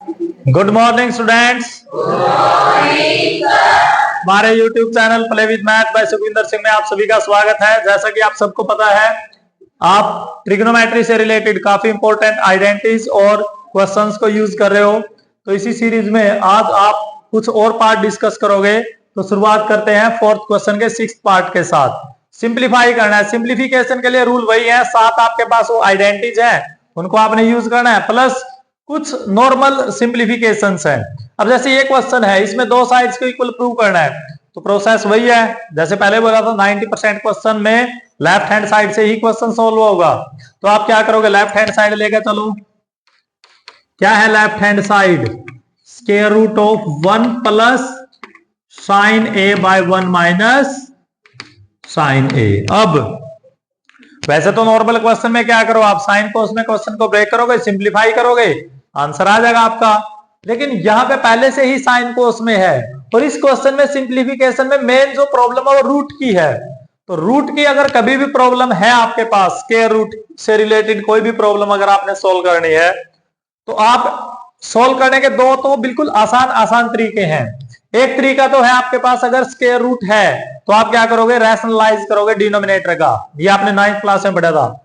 Good morning students. हमारे YouTube channel play with math by Sukhvinder Singh में आप सभी का स्वागत है। जैसा कि आप सबको पता है, आप ट्रिग्नोमेट्री से रिलेटेड काफी इंपॉर्टेंट आइडेंटिटीज और क्वेश्चंस को यूज कर रहे हो। तो इसी सीरीज में आज आप कुछ और पार्ट डिस्कस करोगे। तो शुरुआत करते हैं फोर्थ क्वेश्चन के सिक्स्थ पार्ट के साथ। सिंप्लीफाई करना है। सिंप्लीफिकेशन के लिए रूल वही है, सात आपके पास वो आइडेंटिटीज है उनको आपने यूज करना है, प्लस कुछ नॉर्मल सिंप्लीफिकेशंस है। अब जैसे ये क्वेश्चन है, इसमें दो साइड्स को इक्वल प्रूव करना है, तो प्रोसेस वही है जैसे पहले बोला था। 90% क्वेश्चन में लेफ्ट हैंड साइड से ही क्वेश्चन सोल्व होगा। तो आप क्या करोगे, लेफ्ट हैंड साइड लेकर चलो। क्या है left hand side? Square root of 1 plus sine A by 1 minus sine A. अब वैसे तो नॉर्मल क्वेश्चन में क्या करो, आप साइन कोस में क्वेश्चन को ब्रेक करोगे, सिंप्लीफाई करोगे, आंसर आ जाएगा आपका। लेकिन यहां पे पहले से ही साइन कोस में है, और इस क्वेश्चन में सिंप्लीफिकेशन में मेन जो प्रॉब्लम है वो रूट की है। तो रूट की अगर कभी भी प्रॉब्लम है आपके पास, स्क्वायर रूट से रिलेटेड कोई भी प्रॉब्लम अगर आपने सोल्व करनी है, तो आप सोल्व करने के दो तो बिल्कुल आसान तरीके हैं। एक तरीका तो है आपके पास, अगर स्क्वायर रूट है तो आप क्या करोगे, रैशनलाइज करोगे डिनोमिनेटर का। ये आपने 9th क्लास में पढ़ा था।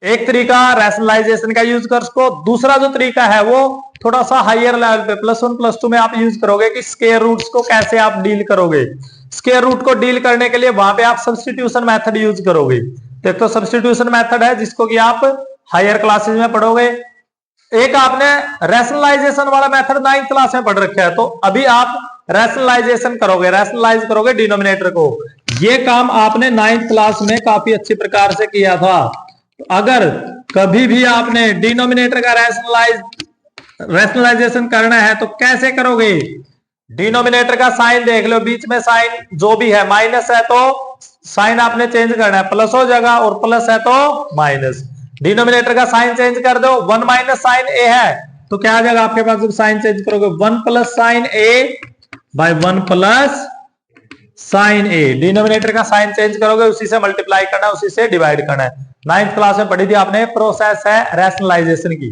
एक तरीका रैशनलाइजेशन का यूज कर सको। दूसरा जो तरीका है वो थोड़ा सा हायर लेवल पे +1 +2 में आप यूज करोगे कि स्क्वायर रूट्स को कैसे आप डील करोगे। स्क्वायर रूट को डील करने के लिए वहां पे आप सब्स्टिट्यूशन मेथड यूज करोगे। तो एक तो सब्स्टिट्यूशन मेथड है जिसको कि आप हायर क्लासेस में पढ़ोगे। एक आपने रैशनलाइजेशन वाला मेथड 9th क्लास में पढ़ रखा है। तो अभी आप रैशनलाइजेशन करोगे, रैशनलाइज करोगे डिनोमिनेटर को। ये काम आपने 9th क्लास में काफी अच्छी प्रकार से किया था। तो अगर कभी भी आपने डिनोमिनेटर का रैशनलाइजेशन करना है तो कैसे करोगे? डिनोमिनेटर का साइन देख लो, बीच में साइन जो भी है माइनस है तो साइन आपने चेंज करना है, प्लस हो जाएगा, और प्लस है तो माइनस। डिनोमिनेटर का साइन चेंज कर दो, 1 माइनस साइन ए है तो क्या आ जाएगा आपके पास जब साइन चेंज करोगे, 1 plus sine A by 1 plus sine A. Denominator का साइन चेंज करोगे, उसी से मल्टीप्लाई करना है, उसी से डिवाइड करना है। 9th क्लास में पढ़ी थी आपने, प्रोसेस है रैशनलाइजेशन की।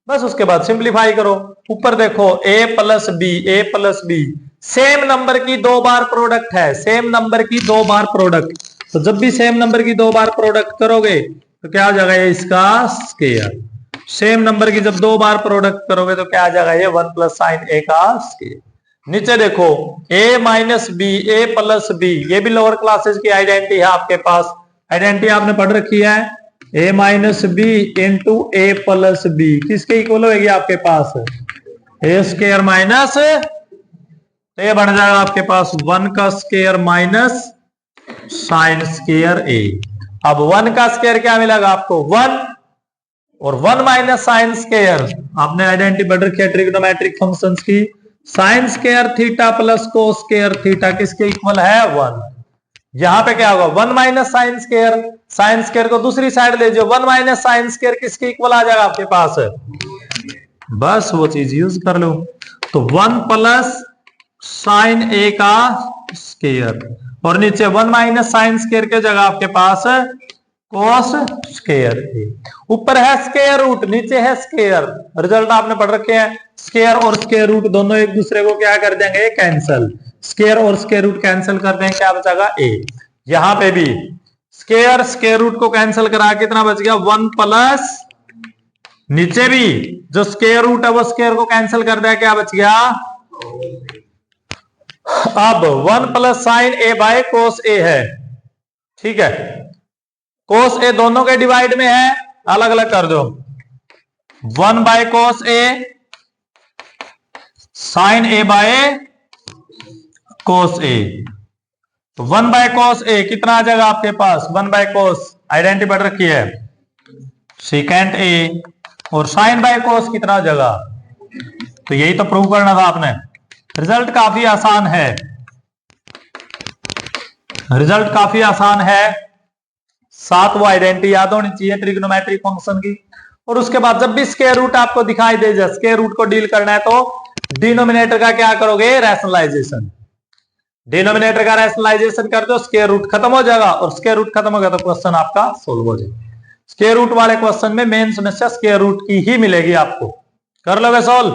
बस उसके बाद सिंप्लीफाई करो। ऊपर देखो a plus B same number की दो बार प्रोडक्ट है, सेम नंबर की दो बार प्रोडक्ट। तो जब भी सेम नंबर की दो बार प्रोडक्ट करोगे तो क्या हो जाएगा, ये इसका स्क्वायर। सेम नंबर की जब दो बार प्रोडक्ट करोगे तो क्या आ जाएगा, ये 1 प्लस साइन ए का स्क्वायर। नीचे देखो a minus b, a plus b, ये भी लोअर क्लासेस की आइडेंटिटी है आपके पास। आइडेंटिटी आपने पढ़ रखी है, a minus b into a plus b किसके इक्वल होगी आपके पास, a स्क्वायर माइनस, तो ये बन जाएगा आपके पास 1 का square minus sine square a। अब 1 का स्क्वायर क्या मिलेगा आपको, 1, और 1 माइनस साइन स्क्वायर आपने आइडेंटिटी पढ़ रखी है ट्रिग्नोमेट्रिक फंक्शंस की। Sine square theta plus cos square theta किसके इक्वल है, 1। यहां पे क्या होगा, 1 minus sine square, sine square को दूसरी साइड ले जाओ, 1 माइनस साइन स्क्वायर किसके इक्वल आ जाएगा आपके पास, बस वो चीज यूज कर लो। तो 1 प्लस साइन ए का स्क्वायर, और नीचे 1 माइनस साइन स्क्वायर के जगह आपके पास कोस स्क्वायर ए। ऊपर है स्क्वायर रूट, नीचे है स्क्वायर। रिजल्ट आपने पढ़ रखे हैं, स्क्वायर और स्क्वायर रूट दोनों एक दूसरे को क्या कर देंगे, कैंसल। स्क्वायर और स्क्वायर रूट कैंसिल कर देंगे, क्या बचेगा, ए। यहां पे भी स्क्वायर स्क्वायर रूट को कैंसिल करा कितना बच गया, 1 प्लस, नीचे भी जो स्क्वायर रूट है वो स्क्वायर को कैंसिल कर दिया, क्या बच गया। अब 1 plus sine A by cos A है, ठीक है। कोस ए दोनों के डिवाइड में है, अलग अलग कर दो। 1 by cos A sine A by cos A, तो 1 बाय कोस ए कितना आ जाएगा आपके पास, 1 बाय कोस आइडेंटिटी पढ़ रखी है सेकेंड ए, और साइन बाय कोस कितना हो जाएगा, तो यही तो प्रूव करना था आपने। रिजल्ट काफी आसान है, रिजल्ट काफी आसान है। सात वो आइडेंटिटी याद होनी चाहिए ट्रिग्नोमेट्रिक फंक्शन की। और उसके बाद जब भी स्क्वायर रूट आपको दिखाई दे जाए, स्क्वायर रूट को डील करना है तो डिनोमिनेटर का क्या करोगे, रैशनलाइजेशन। डिनोमिनेटर का रैशनलाइजेशन कर दो, स्क्वायर रूट खत्म हो जाएगा, और स्क्वायर रूट खत्म हो गया तो क्वेश्चन आपका सोल्व हो जाएगा। स्क्वायर रूट वाले क्वेश्चन में मेन समस्या स्क्वायर रूट की ही मिलेगी आपको। कर लोगे सोल्व?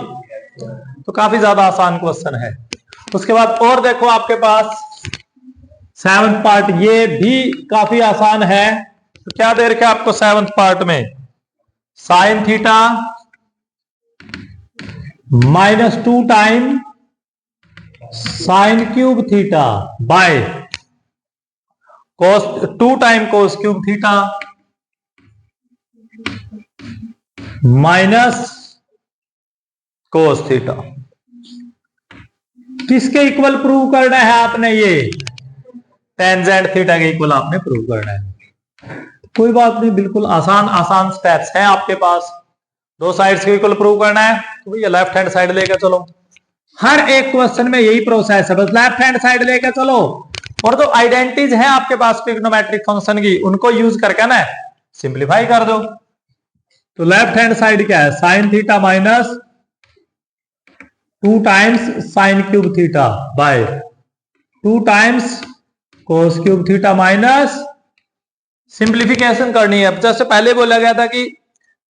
तो काफी ज्यादा आसान क्वेश्चन है। उसके बाद और देखो आपके पास 7th पार्ट, ये भी काफी आसान है। तो क्या दे रखा है आपको 7th पार्ट में, sine theta -2 time sine cube theta by cos 2 time cos cube theta minus cos theta. किसके इक्वल प्रूव करना है आपने, ये टेंजेंट थीटा के इक्वल आपने प्रूव करना है। कोई बात नहीं, बिल्कुल आसान आसान स्टेप्स हैं आपके पास। दो साइड्स के इक्वल प्रूव करना है तो भैया लेफ्ट हैंड साइड लेकर चलो। हर एक क्वेश्चन में यही प्रोसेस है, बस लेफ्ट हैंड साइड लेकर चलो और जो आइडेंटिटीज है आपके पास ट्रिग्नोमेट्रिक फंक्शन की, उनको यूज करके ना सिंप्लीफाई कर दो। तो लेफ्ट हैंड साइड क्या है, sine theta minus 2 times sine cube theta by 2 times cos cube theta minus, simplification करनी है। अब जैसे पहले बोला गया था कि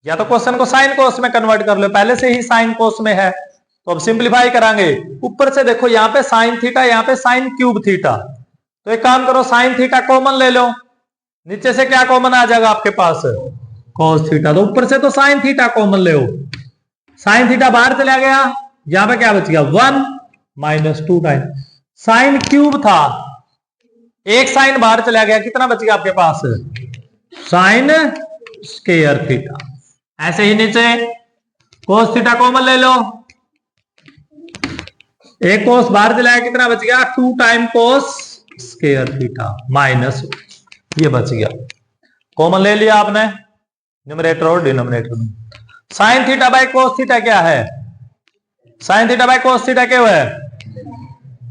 या तो क्वेश्चन को साइन कोस में कन्वर्ट कर लो, पहले से ही साइन कोस में है, तो अब सिंप्लीफाई करांगे। ऊपर से देखो यहाँ पे साइन थीटा, यहाँ पे साइन क्यूब थीटा, तो एक काम करो साइन थीटा कॉमन ले लो, नीचे से क्या कॉमन आ जाएगा आपके पास, कोस थीटा। तो ऊपर से तो साइन थीटा कॉमन ले, साइन थीटा बाहर चला गया, यहां पे क्या बच गया 1 माइनस 2 टाइम साइन क्यूब था, एक साइन बाहर चला गया, कितना बच गया आपके पास, साइन स्क्वायर थीटा। ऐसे ही नीचे कोस थीटा कॉमन ले लो, एक कोस बाहर चला गया, कितना बच गया 2 time cos square theta minus, ये बच गया, कॉमन ले लिया आपने न्यूमरेटर और डिनोमिनेटर में। Sine theta by cos theta क्या है, sine theta by cos theta क्या है,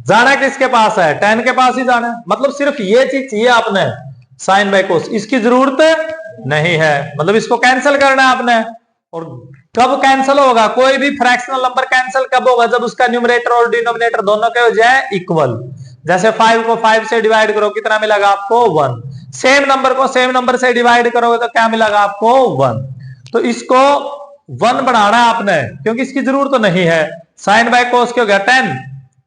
जाना किसके पास है, tan के पास ही जाना है। मतलब सिर्फ ये चीज चाहिए आपने, साइन बाय कोस, इसकी जरूरत नहीं है, मतलब इसको कैंसिल करना है आपने। और कब कैंसिल होगा, कोई भी फ्रैक्शनल नंबर कैंसिल कब होगा, जब उसका न्यूमरेटर और डिनोमिनेटर दोनों के हो जाए इक्वल। जैसे 5 को 5 से डिवाइड करो, कितना मिलेगा आपको 1। सेम नंबर को सेम नंबर से डिवाइड करोगे तो क्या मिलेगा आपको 1। तो इसको 1 बढ़ाना है आपने, क्योंकि इसकी जरूरत तो नहीं है। साइन बाय कोस क्या हो गया 10,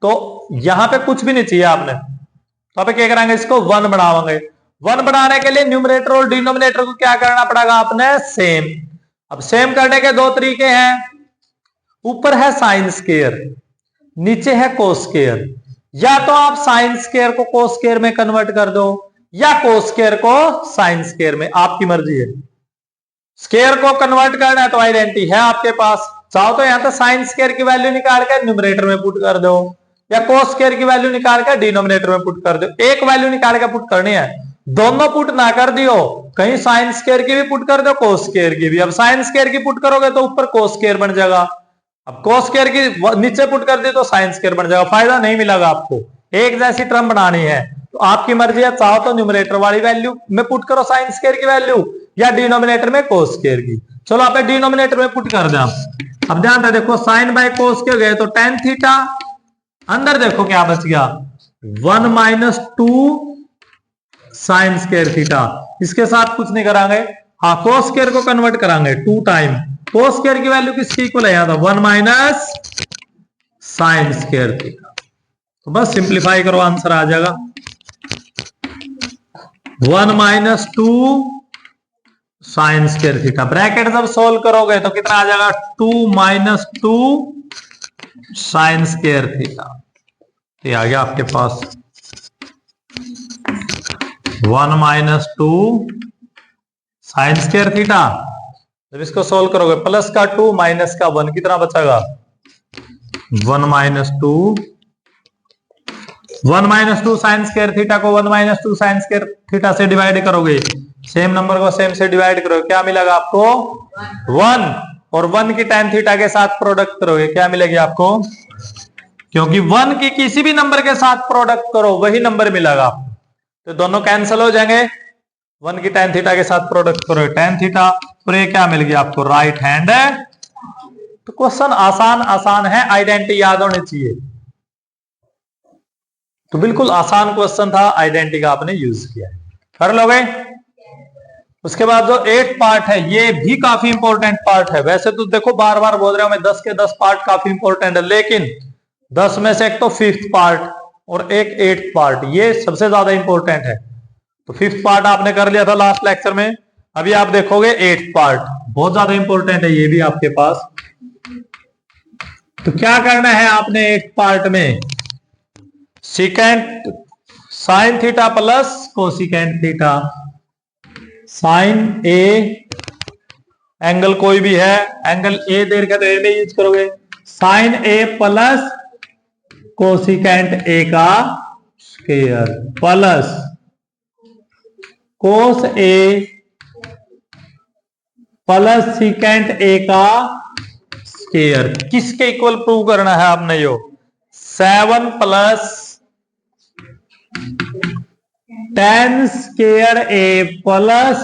तो यहां पे कुछ भी नहीं चाहिए आपने, तो आप क्या करेंगे, इसको 1 बढ़ावांगे। 1 बढ़ाने के लिए न्यूमरेटर और डिनोमिनेटर को क्या करना पड़ेगा आपने, सेम। अब सेम करने के दो तरीके हैं, ऊपर है साइन स्क्वायर, नीचे है कोस स्क्वायर। या तो आप साइन स्क्वायर को कोस स्क्वायर में कन्वर्ट कर दो, या कोस स्क्वायर को साइन स्क्वायर में, आपकी मर्जी है। स्क्वायर को कन्वर्ट करना है तो आइडेंटिटी है आपके पास, चाहो तो यहां तो साइन स्क्वायर की वैल्यू निकाल कर न्यूमरेटर में पुट कर दो, या कोस स्क्वायर की वैल्यू निकाल कर डिनोमिनेटर में पुट कर दो। एक वैल्यू निकाल कर पुट करनी है, दोनों पुट ना कर दियो, कहीं साइन स्क्वायर की भी पुट कर दो, कोस स्क्वायर की भी। अब साइन स्क्वायर की पुट करोगे तो ऊपर कोस स्क्वायर बन जाएगा, अब कोस स्क्वायर की नीचे पुट कर दी तो साइन स्क्वायर बन जाएगा, फायदा नहीं मिलेगा आपको। एक जैसी टर्म बनानी है तो आपकी मर्जी है, चाहो तो न्यूमरेटर वाली वैल्यू में पुट करो साइन स्क्वायर की वैल्यू, या डिनोमिनेटर में कोस स्क्वायर की। चलो आप डिनोमिनेटर में पुट कर दें। अब ध्यान से देखो, साइन बाय कोस के गए तो tan थीटा, अंदर देखो क्या बच गया 1 माइनस 2 साइन स्क्वायर थीटा। इसके साथ कुछ नहीं करांगे, हाँ कोस स्क्वायर को कन्वर्ट करांगे 2 टाइम कोस स्क्वायर की वैल्यू किसकी इक्वल है, 1 माइनस साइन स्क्वायर थीटा। तो बस सिंप्लीफाई करो, आंसर आ जाएगा 1 minus 2 sine square theta. Bracket जब सोल्व करोगे तो कितना आ जाएगा 2 माइनस 2 साइन स्क्वायर थीटा। ये आ गया आपके पास 1 माइनस 2 साइन स्क्वायर थीटा। जब इसको सोल्व करोगे प्लस का 2 माइनस का 1, कितना बचेगा 1 माइनस 2 साइन स्क्वायर थीटा को 1 माइनस 2 साइन स्क्वायर थीटा से डिवाइड करोगे, सेम नंबर को सेम से डिवाइड करोगे, क्या मिलेगा आपको 1, और 1 की tan थीटा के साथ प्रोडक्ट करोगे, क्या मिलेगी आपको, क्योंकि 1 की किसी भी नंबर के साथ प्रोडक्ट करो वही नंबर मिलेगा, तो दोनों कैंसिल हो जाएंगे। 1 की tan थीटा के साथ प्रोडक्ट करो tan थीटा, और ये क्या मिल गया आपको राइट हैंड है। तो क्वेश्चन आसान आसान है, आइडेंटिटी याद होनी चाहिए। तो बिल्कुल आसान क्वेश्चन था, आइडेंटिटी का आपने यूज किया है, कर लोगे। उसके बाद जो 8 पार्ट है ये भी काफी इंपॉर्टेंट पार्ट है। वैसे तो देखो बार बार बोल रहा हूं मैं 10 के 10 पार्ट काफी इंपॉर्टेंट है, लेकिन 10 में से एक तो 5th पार्ट और एक 8th पार्ट, ये सबसे ज्यादा इंपॉर्टेंट है। तो 5th पार्ट आपने कर लिया था लास्ट लेक्चर में, अभी आप देखोगे 8th पार्ट, बहुत ज्यादा इंपॉर्टेंट है ये भी आपके पास। तो क्या करना है आपने 8th पार्ट में, secant sine theta plus cosecant theta, sine a angle कोई भी है, एंगल ए दे रखा तो ए में यूज करोगे, sine A plus cosecant A का square plus cos A plus secant A का स्क्वायर। किसके इक्वल प्रूव करना है आपने, यो 7 plus tan square A plus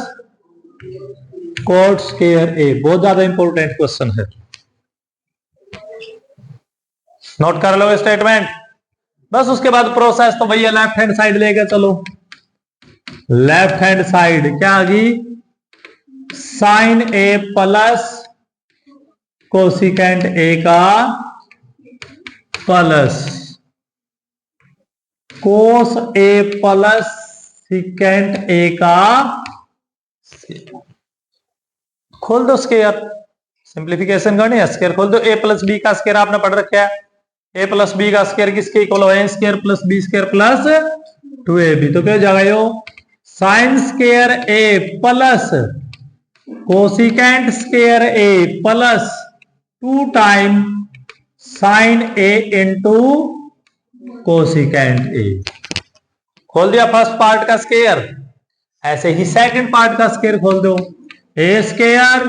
cot square A. बहुत ज्यादा इंपॉर्टेंट क्वेश्चन है, नोट कर लो स्टेटमेंट। बस उसके बाद प्रोसेस तो भैया लेफ्ट हैंड साइड लेके चलो। लेफ्ट हैंड साइड क्या आ गई, sine A plus cosecant A का plus cos A plus secant A का, खोल दो स्क्वायर, सिंप्लीफिकेशन करनी है, स्क्वायर खोल दो। ए प्लस बी का स्क्वायर आपने पढ़ रखा है, ए प्लस बी का स्क्वायर किसके इक्वल है, A square plus B square plus 2ab। तो क्या हो जाएगा यो, sine square A plus cosecant square A plus 2 time sine A into cosecant A. खोल दिया फर्स्ट पार्ट का स्क्वायर, ऐसे ही सेकंड पार्ट का स्क्वायर खोल दो, A square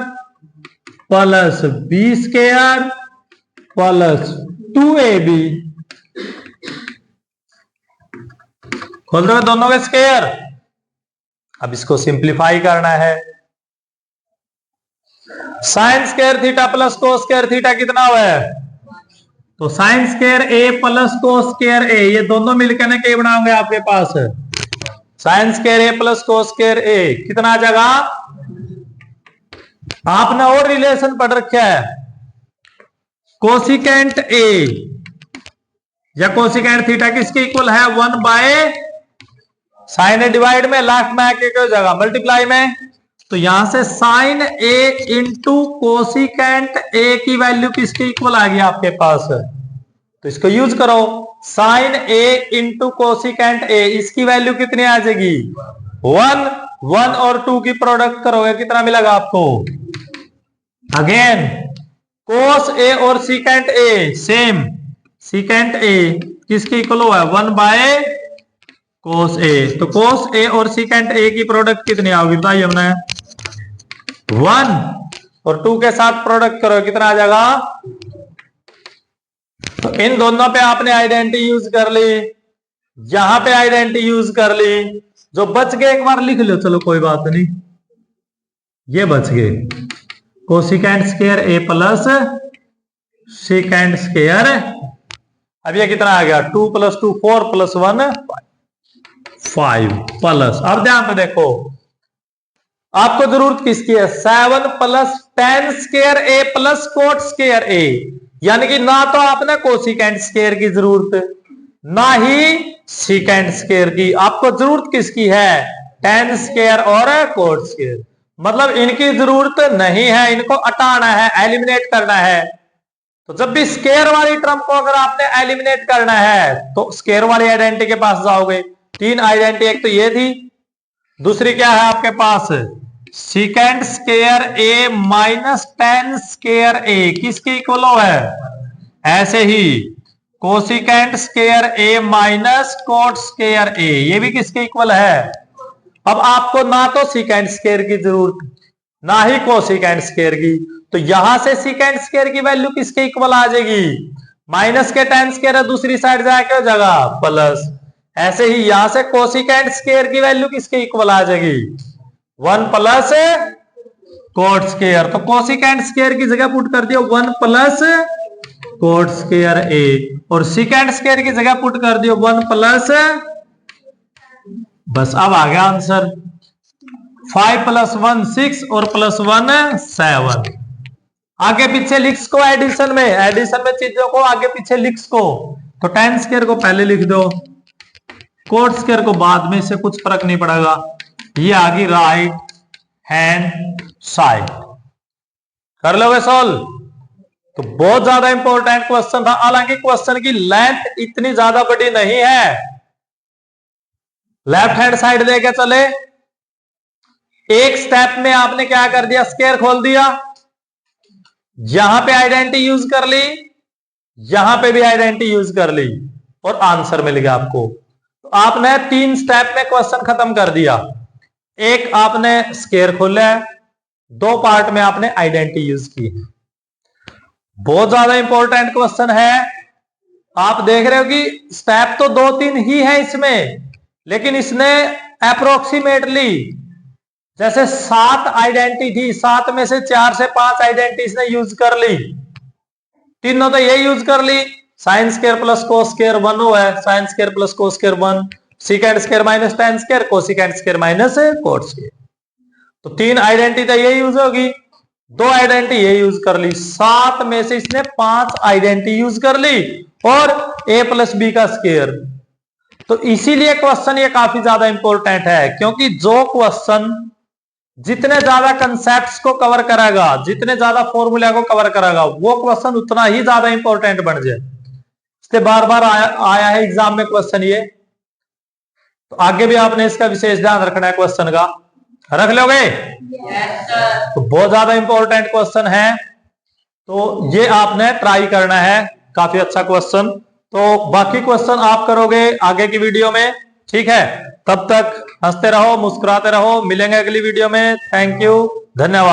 plus B square plus 2ab। खोल दो दोनों के स्क्वायर। अब इसको सिंप्लीफाई करना है, sine square theta plus cos square theta कितना हुआ है, तो sign square A plus cos square ए, ये दोनों मिलकर ना क्या बनाओगे आपके पास, sign square A plus cos square ए कितना आ जाएगा, आपने और रिलेशन पढ़ रखा है, कोसिकेंट ए या कोसिकेंट थीटा किसके इक्वल है, 1 बाय साइन ए डिवाइड में लास्ट में आके क्या हो जाएगा मल्टीप्लाई में। तो यहां से sine A into cosecant a की वैल्यू किसके इक्वल आ गई आपके पास, तो इसको यूज करो, sine A into cosecant a, इसकी वैल्यू कितनी आ जाएगी 1, 1 और 2 की प्रोडक्ट करोगे कितना मिलेगा आपको, अगेन कोस ए और secant A same, secant A किसके इक्वल हुआ है 1 बाय कोस ए। तो कोस ए और सीकेंट ए की प्रोडक्ट कितनी आओगी बताइए हमने, 1 और 2 के साथ प्रोडक्ट करो कितना आ जाएगा। तो इन दोनों पे आपने आइडेंटिटी यूज कर ली, यहां पे आइडेंटिटी यूज कर ली, जो बच गए एक बार लिख लो, चलो कोई बात नहीं, ये बच गए cosecant square A plus secant square. अब ये कितना आ गया 2 + 2 4 + 1 5 प्लस, अब ध्यान से देखो आपको जरूरत किसकी है, 7 plus tan square A plus cot square ए, यानी कि ना तो आपने कोसिकेंट स्क्वायर की जरूरत ना ही सीकेंट स्क्वायर की, आपको जरूरत किसकी है tan स्क्वायर और कोट स्क्वायर, मतलब इनकी जरूरत नहीं है, इनको हटाना है, एलिमिनेट करना है। तो जब भी स्क्वायर वाली टर्म को अगर आपने एलिमिनेट करना है तो स्क्वायर वाली आइडेंटिटी के पास जाओगे, 3 आइडेंटिटी, एक तो ये थी, दूसरी क्या है आपके पास सीकेंट स्क्वायर ए माइनस tan स्क्वायर ए किसके इक्वल है, ऐसे ही कोसिकेंट स्क्वायर ए माइनस कोट स्क्वायर ए, ये भी किसके इक्वल है। अब आपको ना तो सीकेंट स्क्वायर की जरूरत ना ही कोसिकेंट स्क्वायर की, तो यहां से सीकेंट स्क्वायर की वैल्यू किसके इक्वल आ जाएगी, माइनस के tan स्क्वायर दूसरी साइड जाके हो जाएगा प्लस, ऐसे ही यहां से कोसिकेंट स्क्वायर की वैल्यू किसके इक्वल आ जाएगी 1 प्लस कोट स्क्वायर। तो कोसिकेंट स्क्वायर की जगह पुट कर दियो 1 प्लस कोट स्क्वायर ए, और सीकेंट स्क्वायर की जगह पुट कर दियो 1 प्लस, बस अब आ गया आंसर 5 + 1 6 और +1 7। आगे पीछे लिख्स को एडिशन में चीजों को आगे पीछे लिख्स को, तो tan स्क्वायर को पहले लिख दो, कोट स्क्वायर को बाद में, इससे कुछ फर्क नहीं पड़ेगा। ये आ गई राइट हैंड साइड। कर लोगे सॉल्व? तो बहुत ज्यादा इंपॉर्टेंट क्वेश्चन था, हालांकि क्वेश्चन की लेंथ इतनी ज्यादा बड़ी नहीं है। लेफ्ट हैंड साइड देके चले, एक स्टेप में आपने क्या कर दिया, स्क्वायर खोल दिया, यहां पे आइडेंटिटी यूज कर ली, यहां पे भी आइडेंटिटी यूज कर ली और आंसर मिल गया आपको। तो आपने 3 स्टेप में क्वेश्चन खत्म कर दिया। एक आपने स्क्वायर खोला है, 2 पार्ट में आपने आइडेंटिटी यूज की है। बहुत ज्यादा इंपॉर्टेंट क्वेश्चन है। आप देख रहे हो कि स्टेप तो 2-3 ही है इसमें, लेकिन इसने अप्रोक्सीमेटली जैसे 7 आइडेंटिटी थी, 7 में से 4 से 5 आइडेंटिटी इसने यूज कर ली। तीनों तो ये यूज कर ली, sine square plus cos square 1 हुआ है, sine square plus cos square 1, secant square minus tan square, cosecant square minus cot square. तो 3 आइडेंटिटी तो ये यूज होगी, 2 आइडेंटिटी ये यूज कर ली, 7 में से इसने 5 आइडेंटिटी यूज कर ली और a + b का स्क्वायर। तो इसीलिए क्वेश्चन ये काफी ज्यादा इंपॉर्टेंट है, क्योंकि जो क्वेश्चन जितने ज्यादा कंसेप्ट्स को कवर करेगा, जितने ज्यादा फॉर्मूला को कवर करेगा, वो क्वेश्चन उतना ही ज्यादा इंपॉर्टेंट बन जाए। इसलिए बार बार आया है एग्जाम में क्वेश्चन ये, तो आगे भी आपने इसका विशेष ध्यान रखना है क्वेश्चन का। रख लोगे? तो बहुत ज्यादा इंपॉर्टेंट क्वेश्चन है, तो ये आपने ट्राई करना है, काफी अच्छा क्वेश्चन। तो बाकी क्वेश्चन आप करोगे आगे की वीडियो में, ठीक है? तब तक हंसते रहो, मुस्कुराते रहो, मिलेंगे अगली वीडियो में। थैंक यू, धन्यवाद।